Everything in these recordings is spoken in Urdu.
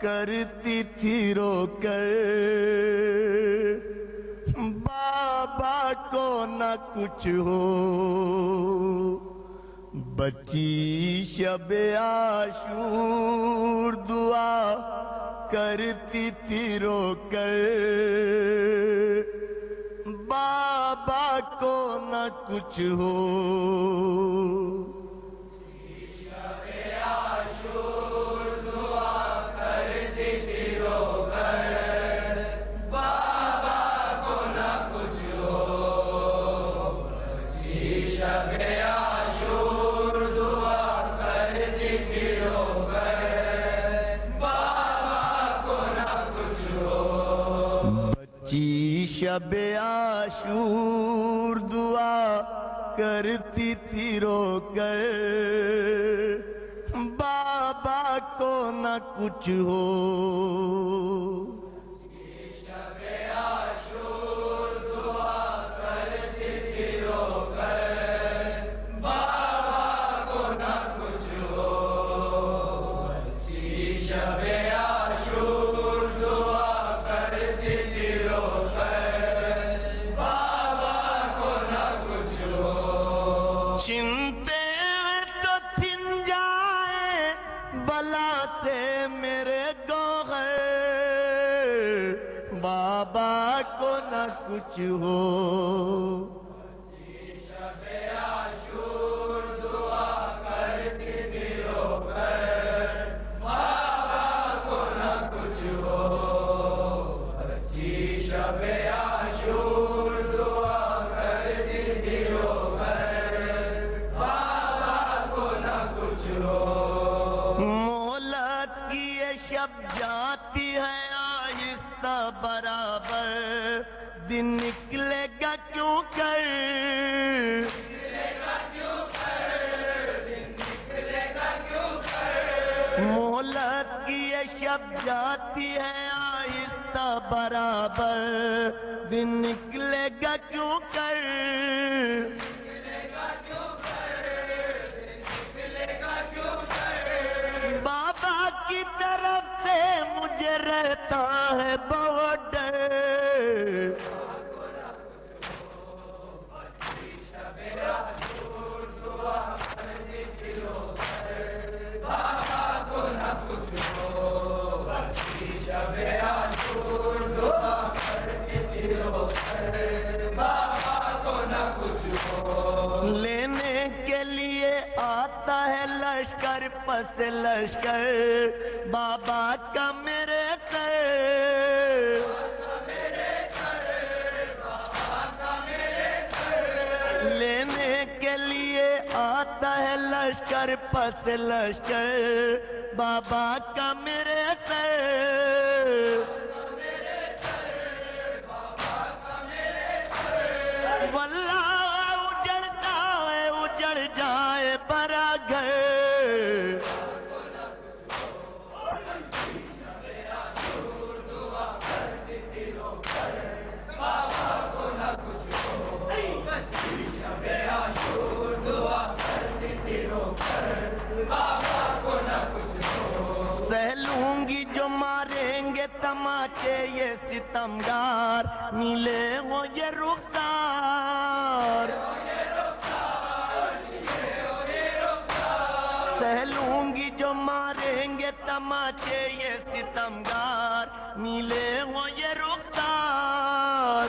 کرتی تھی رو کر، بابا کو نہ کچھ ہو، بچی شب عاشور دعا کرتی تھی رو کر، بابا کو نہ کچھ ہو، شب عاشور دعا کرتی تھی رو کر، بابا کو نہ کچھ ہو، شب عاشور دعا کرتی تھی رو کر، بابا کو نہ کچھ ہو، شب عاشور دعا کرتی تھی رو کر، چنتے تو چھن جائے بلا سے میرے گوہر، بابا کو نہ کچھ ہو، شب عاشور دعا کرتی تھی رو کر، بابا کو نہ کچھ ہو، شب عاشور دعا کرتی تھی رو کر، مہلت کی یہ شب جاتی ہے آہستہ برابر، دن نکلے گا کیوں کر، مہلت کی یہ شب جاتی ہے آہستہ برابر، دن نکلے گا کیوں کر، بابا کی طرف سے مجھے رہتا ہے بہت ڈر، شب عاشور دعا کرتی تھی رو کر، بابا کو نہ کچھ ہو، شب عاشور دعا کرتی تھی رو کر، بابا کو نہ کچھ ہو، لینے کے لیے آتا ہے لشکر پس لشکر، بابا کا میرے سر، لینے کے لیے آتا ہے لشکر پس لشکر، بابا کا میرے سر، واللہ اجڑتا ہے اجڑ جائے برا گھر، سہ لوں گی جو ماریں گے تماچے یہ ستمگار، نیلے ہو یہ رخسار، سہ لوں گی جو ماریں گے تماچے یہ ستمگار، نیلے ہو یہ رخسار،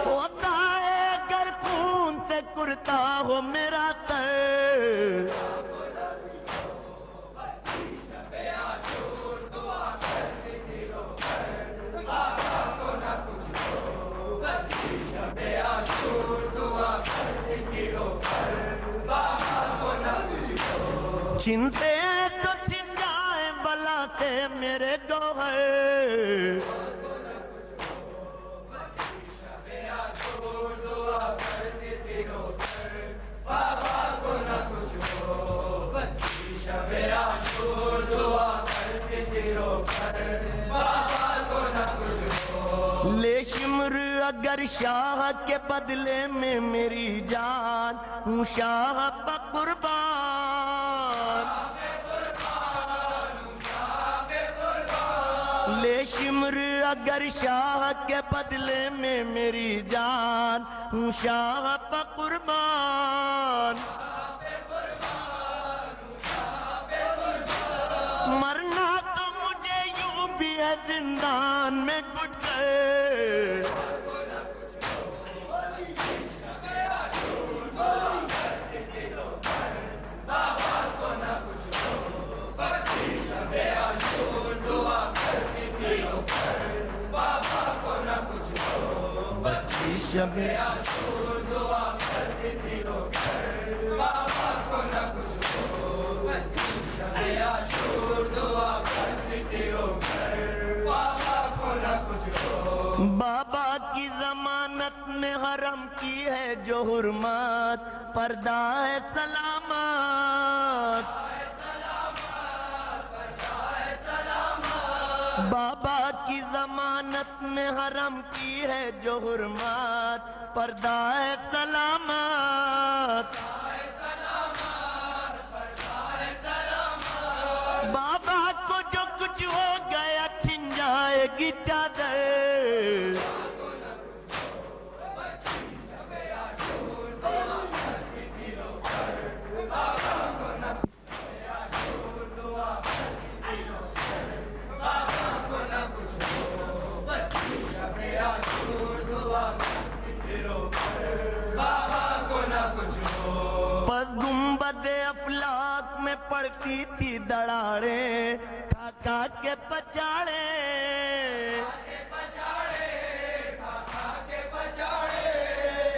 ہوتا ہے اگر خون سے کرتا ہو میرا تر، چنتے تو چھن جائیں بلا سے میرے گوہر، شب عاشور دعا کرتی تھی رو کر، بابا کو نہ کچھ ہو، شب عاشور دعا کرتی تھی رو کر، بابا کو نہ کچھ ہو، لے شمر اگر شاہ کے بدلے میں میری جان، ہوں شاہ بقربان، اگر شاہ کے بدلے میں میری جان ہوں شاہ پہ قربان، مرنا تو مجھے یوں بھی ہے زندان میں گھٹ گئے، شب عاشور دعا کرتی تھی رو کر بابا کو نہ کچھ ہو، شب عاشور دعا کرتی تھی رو کر بابا کو نہ کچھ ہو، بابا کی ضمانت میں حرم کی ہے جو حرمات، پردہ ہے سلامت، بابا کی ضمانت میں حرم کی ہے جو حرمات، پردہ ہے سلامت، بابا کو جو کچھ ہو گیا چھن جائے گی چادر، بس گنبد افلاک میں پڑتی تھی دڑاڑیں کھا کھا کے پچاڑے،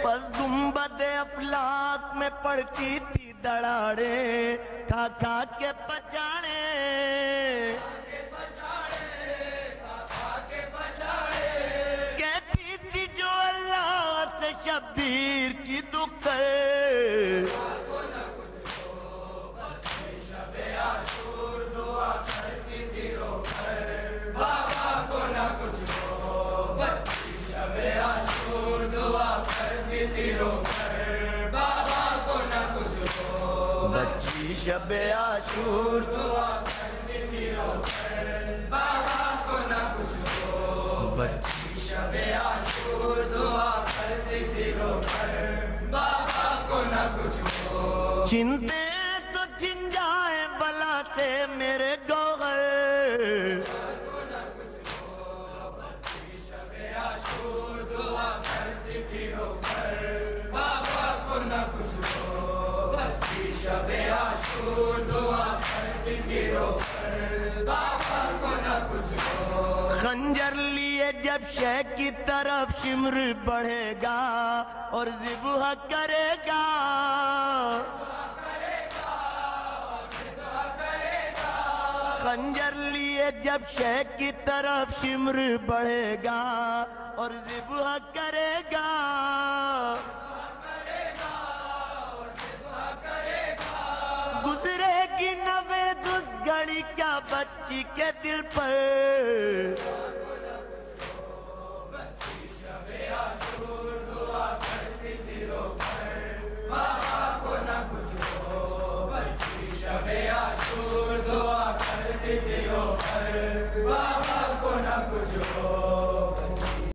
بس گنبد افلاک میں پڑتی تھی دڑاڑیں کھا کھا کے پچاڑے، کہتی تھی جو اللہ سے شبیر کی دختر، بچی شب عاشور دعا کرتی تھی رو کر بابا کو نہ کچھ ہو، بچی شب عاشور دعا کرتی تھی رو کر بابا کو نہ کچھ ہو، چنتے تو چھن جائیں بلا سے میرے گوہر، شب عاشور دعا کرتی تھی رو کر بابا کو نہ کچھ ہو، شب عاشور دعا کرتی تھی رو کر بابا کو نہ کچھ ہو، خنجر لیے جب شہ کی طرف شمر بڑھے گا اور ذبح کرے گا، خنجر لیے جب شہ کی طرف شمر بڑھے گا اور ذبح کرے گا، گزرے گی نوید اس گھڑی کیا بچی کے دل پر،